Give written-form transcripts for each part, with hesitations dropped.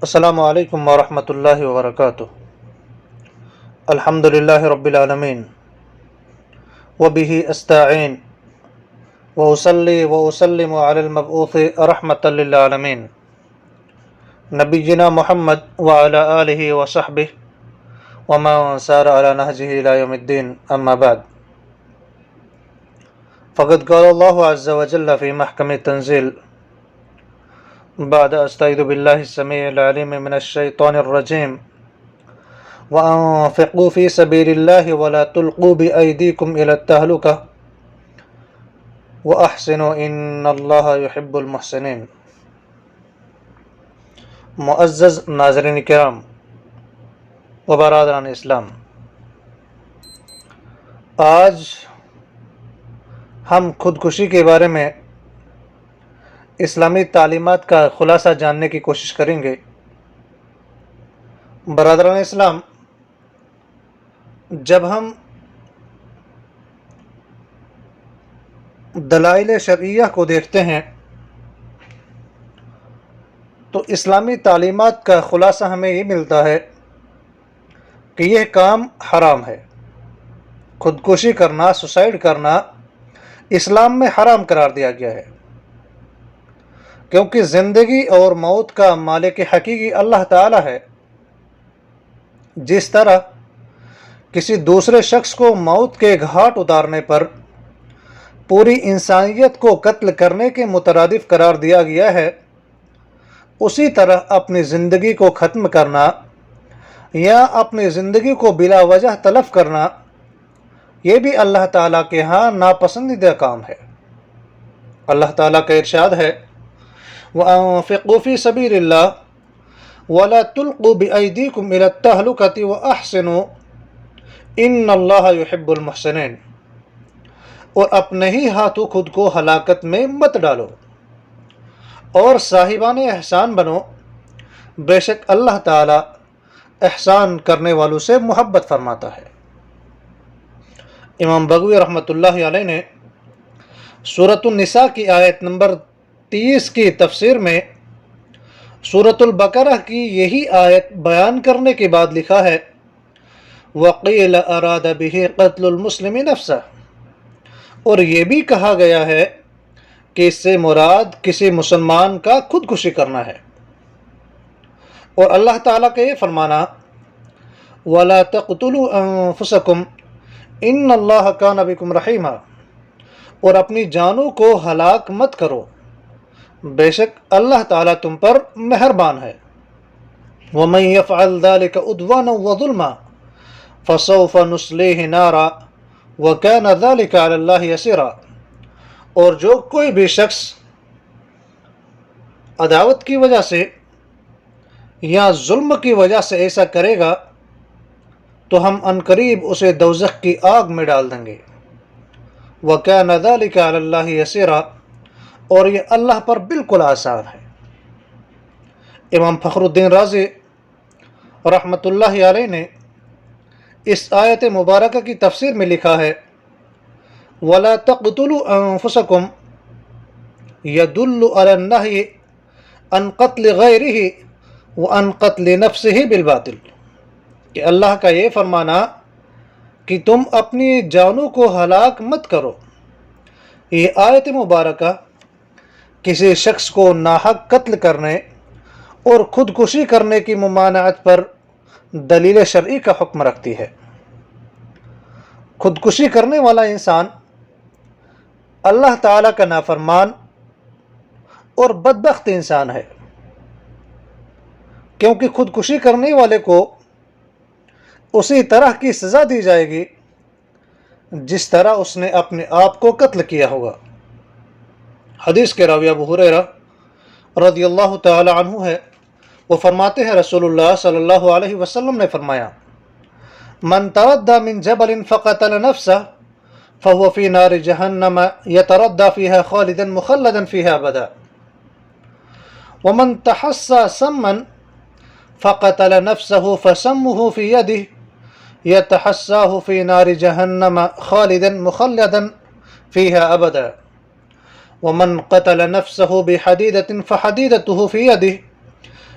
السلام علیکم ورحمۃ اللہ وبرکاتہ۔ الحمد للہ رب العالمین وبہ استعین واصلی واسلم علی المبعوث رحمۃ للعالمین نبینا محمد وعلی آلہ وصحبہ ومن سار علی نہجہ الی یوم الدین، اما بعد فقد قال اللہ عز وجل فی محکم تنزیل بعد استعیذ باللہ السمیع العلیم من الشیطان الرجیم وانفقوا فی سبیل اللہ ولا تلقوا بایدیکم الی التہلکہ واحسنوا ان اللہ یحب المحسنین۔ معزز ناظرین کرام و برادران اسلام، آج ہم خودکشی کے بارے میں اسلامی تعلیمات کا خلاصہ جاننے کی کوشش کریں گے۔ برادران اسلام، جب ہم دلائل شرعیہ کو دیکھتے ہیں تو اسلامی تعلیمات کا خلاصہ ہمیں یہ ملتا ہے کہ یہ کام حرام ہے۔ خودکشی کرنا، سوسائڈ کرنا اسلام میں حرام قرار دیا گیا ہے، کیونکہ زندگی اور موت کا مالک حقیقی اللہ تعالی ہے۔ جس طرح کسی دوسرے شخص کو موت کے گھاٹ اتارنے پر پوری انسانیت کو قتل کرنے کے مترادف قرار دیا گیا ہے، اسی طرح اپنی زندگی کو ختم کرنا یا اپنی زندگی کو بلا وجہ تلف کرنا یہ بھی اللہ تعالیٰ کے ہاں ناپسندیدہ کام ہے۔ اللہ تعالیٰ کا ارشاد ہے وَأَنفِقُوا فِي سَبِيلِ اللَّهِ وَلَا تُلْقُوا بِأَيْدِيكُمْ إِلَى التَّهْلُكَةِ وَأَحْسِنُوا إِنَّ اللَّهَ يُحِبُّ الْمُحْسِنِينَ، اور اپنے ہی ہاتھوں خود کو ہلاکت میں مت ڈالو اور صاحبان احسان بنو، بے شک اللہ تعالی احسان کرنے والوں سے محبت فرماتا ہے۔ امام بغوی رحمۃ اللہ علیہ نے سورۃ النساء کی آیت نمبر 30 کی تفسیر میں سورۃ البقرہ کی یہی آیت بیان کرنے کے بعد لکھا ہے وَقِيلَ أَرَادَ بِهِ قَتْلُ الْمُسْلِمِ نَفْسَهُ، اور یہ بھی کہا گیا ہے کہ اس سے مراد کسی مسلمان کا خودکشی کرنا ہے۔ اور اللہ تعالیٰ کا یہ فرمانا وَلَا تَقْتُلُوا أَنفُسَكُمْ إِنَّ اللَّهَ كَانَ بِكُمْ رَحِيمًا، اور اپنی جانوں کو ہلاک مت کرو، بے شک اللہ تعالیٰ تم پر مہربان ہے۔ وَمَن يَفْعَلْ ذَلِكَ عُدْوَانًا وَظُلْمًا فَسَوْفَ نُصْلِيهِ نَارًا وَكَانَ ذَلِكَ عَلَى اللَّهِ يَسِيرًا، اور جو کوئی بھی شخص عداوت کی وجہ سے یا ظلم کی وجہ سے ایسا کرے گا تو ہم عنقریب اسے دوزخ کی آگ میں ڈال دیں گے۔ وَكَانَ ذَلِكَ عَلَى اللَّهِ يَسِيرًا، اور یہ اللہ پر بالکل آسان ہے۔ امام فخر الدین رازی رحمۃ اللہ علیہ نے اس آیت مبارکہ کی تفسیر میں لکھا ہے وَلَا تَقْتُلُوا أَنفُسَكُمْ يَدُلُّ عَلَى النَّهْيِ عَنْ قَتْلِ غَيْرِهِ وَعَنْ قَتْلِ نَفْسِهِ بِالْبَاطِلِ، کہ اللہ کا یہ فرمانا کہ تم اپنی جانوں کو ہلاک مت کرو، یہ آیت مبارکہ کسی شخص کو ناحق قتل کرنے اور خودکشی کرنے کی ممانعت پر دلیل شرعی کا حکم رکھتی ہے۔ خودکشی کرنے والا انسان اللہ تعالیٰ کا نافرمان اور بدبخت انسان ہے، کیونکہ خودکشی کرنے والے کو اسی طرح کی سزا دی جائے گی جس طرح اس نے اپنے آپ کو قتل کیا ہوگا۔ حدیث کے راوی ابو ہریرہ رضی اللہ تعالی عنہ ہے، وہ فرماتے ہیں رسول اللہ صلی اللہ علیہ وسلم نے فرمایا من تردى من جبل فقتل نفسه فهو في نار جہنم يتردى فيها خالدا مخلدا فيها ابدا، ومن تحسى سما فقتل نفسه فسمه في يده يتحساه في نار جہنم خالدا مخلدا فيها ابدا، ومن قتل نفسه بحديدة فحديدته في يده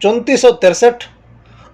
3463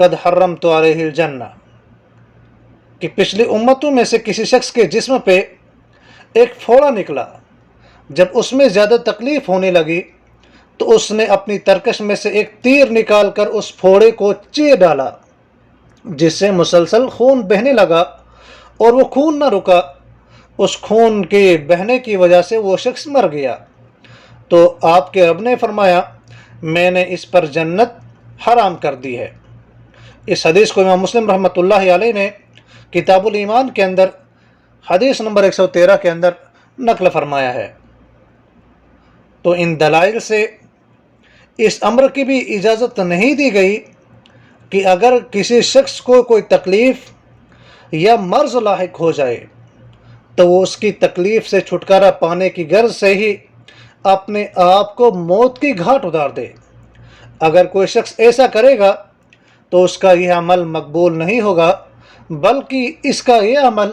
قد حرمت علیہ الجنہ، کہ پچھلی امتوں میں سے کسی شخص کے جسم پہ ایک پھوڑا نکلا، جب اس میں زیادہ تکلیف ہونے لگی تو اس نے اپنی ترکش میں سے ایک تیر نکال کر اس پھوڑے کو چیر ڈالا، جس سے مسلسل خون بہنے لگا اور وہ خون نہ رکا۔ اس خون کے بہنے کی وجہ سے وہ شخص مر گیا، تو آپ کے رب نے فرمایا میں نے اس پر جنت حرام کر دی ہے۔ اس حدیث کو امام مسلم رحمۃ اللہ علیہ نے کتاب الایمان کے اندر حدیث نمبر 113 کے اندر نقل فرمایا ہے۔ تو ان دلائل سے اس امر کی بھی اجازت نہیں دی گئی کہ اگر کسی شخص کو کوئی تکلیف یا مرض لاحق ہو جائے تو وہ اس کی تکلیف سے چھٹکارا پانے کی غرض سے ہی اپنے آپ کو موت کی گھاٹ اتار دے۔ اگر کوئی شخص ایسا کرے گا تو اس کا یہ عمل مقبول نہیں ہوگا، بلکہ اس کا یہ عمل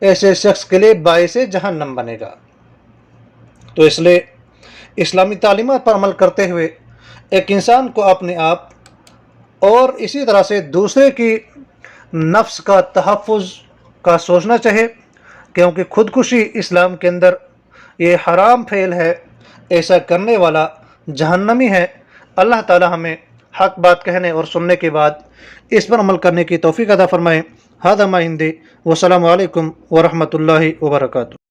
ایسے شخص کے لیے باعث جہنم بنے گا۔ تو اس لیے اسلامی تعلیمات پر عمل کرتے ہوئے ایک انسان کو اپنے آپ اور اسی طرح سے دوسرے کی نفس کا تحفظ کا سوچنا چاہیے، کیونکہ خودکشی اسلام کے اندر یہ حرام فعل ہے، ایسا کرنے والا جہنمی ہے۔ اللہ تعالی ہمیں حق بات کہنے اور سننے کے بعد اس پر عمل کرنے کی توفیق عطا فرمائے۔ ھذا ما عندی، والسلام علیکم ورحمۃ اللہ وبرکاتہ۔